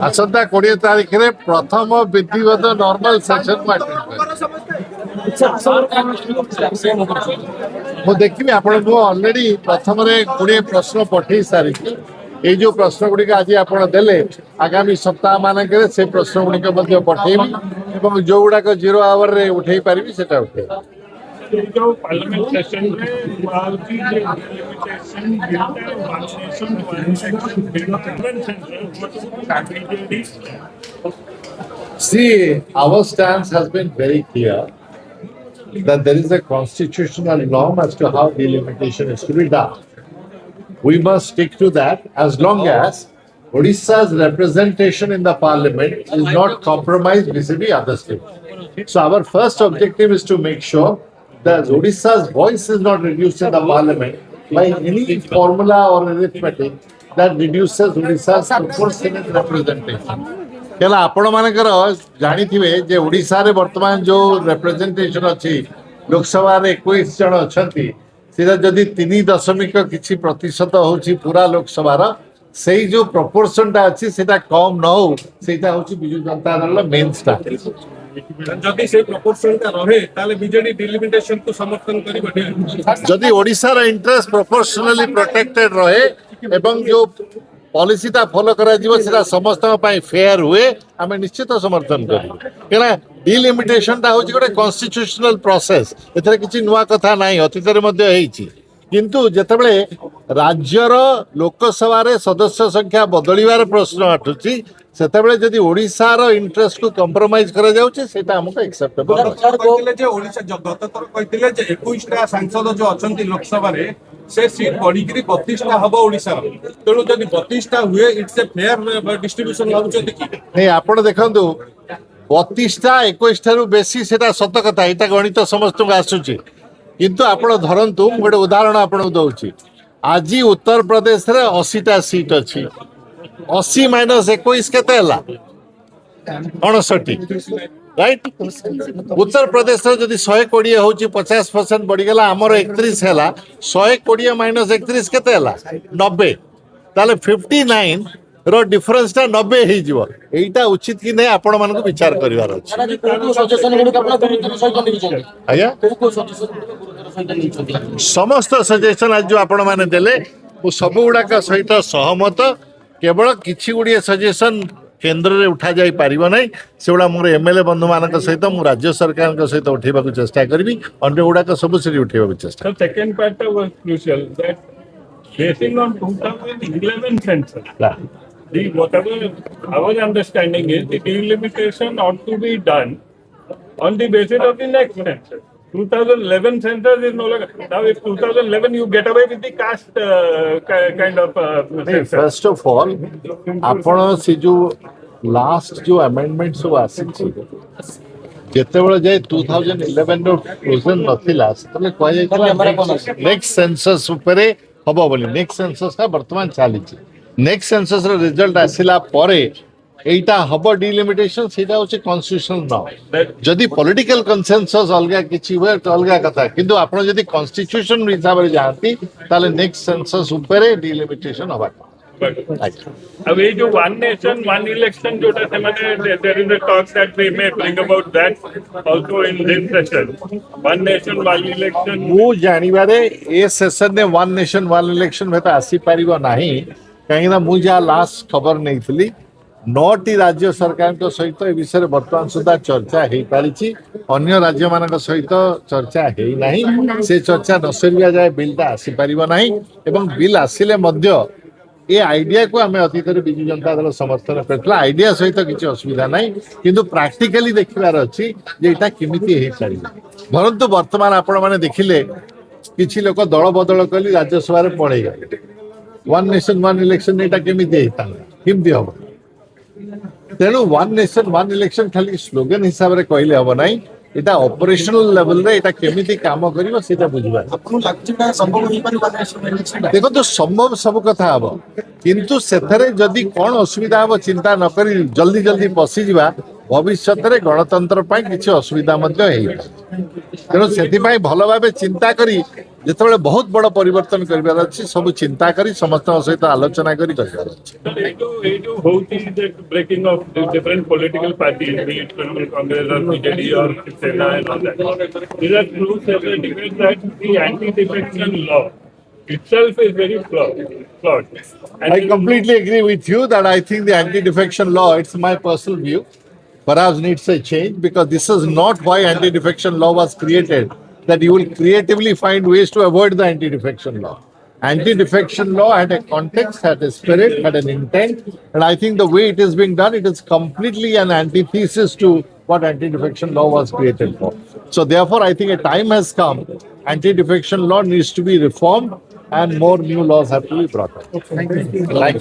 आसंता 20 तारीख में प्रथम विधिवत नॉर्मल सेशन मु देखी आपण ऑलरेडी प्रथम 20 प्रश्न पठे सारी ये जो प्रश्न गुड़िक आज आप आगामी सप्ताह मानक से प्रश्न गुड़िक पठेबी जो गुड़ाक 0 आवर रे उठे पारि से उठे जो पार्लियामेंट सेशन में मालती जो limitation See, our stance has been very clear that there is a constitutional norm as to how delimitation is to be done. We must stick to that as long as Odisha's representation in the parliament is not compromised vis-a-vis other states. So our first objective is to make sure that Odisha's voice is not reduced in the parliament by any formula or arithmetic that reduces Odisha's proportionate representation. केला आपण मानकर जानिथिबे जे ओडिसा रे वर्तमान जो representation अछि लोकसभा रे 21 जन अछंती सेटा जदी 3 किछि प्रतिशत होछि पूरा लोकसभा रा सेही जो प्रोपोर्शन ता अछि सेटा कम न हो सेटा होछि बिजु जनता दल मेन स्टार्ट जदि से प्रोपोर्शन का रहे ताले बीजेडी डिलिमिटेशन को समर्थन करिबो जदि ओडिसा रा इंटरेस्ट प्रोपोर्शनली प्रोटेक्टेड रहे एवं जो पॉलिसी ता फॉलो करा जीवो सेटा समस्त पई फेयर हुए आमे निश्चित समर्थन करिबो केना डिलिमिटेशन ता होची गोटे कॉन्स्टिट्यूशनल प्रोसेस एथरे किछि नुवा कथा नाही अतीत रे मध्ये हेइची किंतु जेतेबेले राज्यर लोकसभा रे सदस्य संख्या बदलिवार प्रश्न आठुची सेतेबेले जदि ओडिसा रो इंटरेस्ट को कंप्रोमाइज करा जाउची सेटा हमको एक्सेप्टेबल कहतिले जे ओडिसा गत थर कहतिले जे 21 टा सांसद जो अछंती लोकसभा रे से सीट बढ़ी 32 टा हबो ओडिसा तेणु जदि 32 टा हुए इट्स ए फेयर डिस्ट्रीब्यूशन लाउचंती कि नहीं आपण देखंतु 32 टा 21 ठारू बेसी सेटा सत कथा एटा गणित समस्त को आसुची किंतु आपण धरंतु गोटे उदाहरण आपण दउची आज उत्तर प्रदेश रे 80 टा सीट अछि 80 माइनस 21 केते हला 59 राइट उत्तर प्रदेश रे जदी 120 होची 50% बढ़ी गेला हमर 31 हैला 120 माइनस 31 केते हला 90 ताले 59 रो डिफरेंस ता 90 हे जीवो एटा उचित कि नै आपण मान को विचार करिवार अछि आया समस्त सजेशन आज जो आपण माने देले वो सब गुडा का सहित सहमत केवल किछि गुडिए सजेशन केंद्र रे उठा जाई पारिबो नै सेउडा मोर एमएलए बंधु मानक सहित मु राज्य सरकार के सहित उठेबा को चेष्टा करबी अन्य गुडा का सब से उठेबा को चेष्टा second part was crucial that basin on 2011 census the whatever our understanding is the delimitation ought to be done on the basis of the next census. 2011 census is no longer. Now if 2011 you get away with the caste kind of census. First of all आपण से जो last जो amendment सब आसी जेतेबेले जाय 2011 रो provision नथिला तले कोइ next census ऊपर हबो बोली नेक्स्ट सेंसस का वर्तमान चाली नेक्स्ट सेंसस रो रिजल्ट आसिला परे एटा हबो डिलिमिटेशन सेटा होचे कॉन्स्टिट्यूशनल नॉ जदी पॉलिटिकल कंसेंसस अलगा किछि हुए तो अलगा कथा किंतु आपण जदी कॉन्स्टिट्यूशन हिसाब रे जानती ताले नेक्स्ट सेंसस ऊपर डिलिमिटेशन हबा अब ये जो वन नेशन वन इलेक्शन जोटा से माने there is a talk that we may bring about that also in this session one nation one election मु जानिबारे ए सेशन ने वन नेशन वन इलेक्शन में तो आसी पारिबो नाही कहीं मुझे लास्ट खबर नहीं थी 9टी राज्य सरकार सहित ए विषय वर्तमान सुधा चर्चा हो पारी अन्य राज्य मान सहित चर्चा है से चर्चा न सरिया जाए बिलटा आसीपर ना एवं बिल आसिले ये आइडिया को आम अतीत विजु जनता दल समर्थन करता आइडिया सहित किसी असुविधा ना किंतु प्राक्टिकली देखिबार अच्छी केमिति हो पार धरतु वर्तमान आपण मैंने देखिले किसी लोक दल बदल कली राज्यसभा पड़े गए वन नेशन वन इलेक्शन एटा केमिति हम तेणु वन नेशन वन इलेक्शन खाली स्लोगन हिसाब रे कहले हम ना एटा ऑपरेशनल लेवल रे एटा केमिति काम करिवो सेटा बुझबा देखो तो संभव सब कथा हबो किंतु सेथरे जदी कोन असुविधा हबो चिंता न करी जल्दी जल्दी पसी जिबा भविष्य रे गणतंत्र पाई किछि असुविधा मध्ये हेइ तेणु सेति पाई भलो भाबे चिंता करी ଯେତେବେଳେ ବହୁତ ବଡ଼ ପରିବର୍ତ୍ତନ କରିବାର ଅଛି ସବୁ ଚିନ୍ତା କରି ସମସ୍ତଙ୍କ ସହିତ ଆଲୋଚନା କରି କରିବାର ଅଛି। ଏଇଠୁ ହଉଛି ଯେ breaking of the different political parties, be it Congress or BJD or Sena and all that. These are proofs of the debate that the anti-defection law itself is very flawed. And I completely agree with you that I think the anti-defection law, it's my personal view, perhaps needs a change because this is not why anti-defection law was created, that you will creatively find ways to avoid the anti-defection law. Anti-defection law had a context, had a spirit, had an intent, and I think the way it is being done, it is completely an antithesis to what anti-defection law was created for. So therefore, I think a time has come. Anti-defection law needs to be reformed and more new laws have to be brought up. Thank you. Like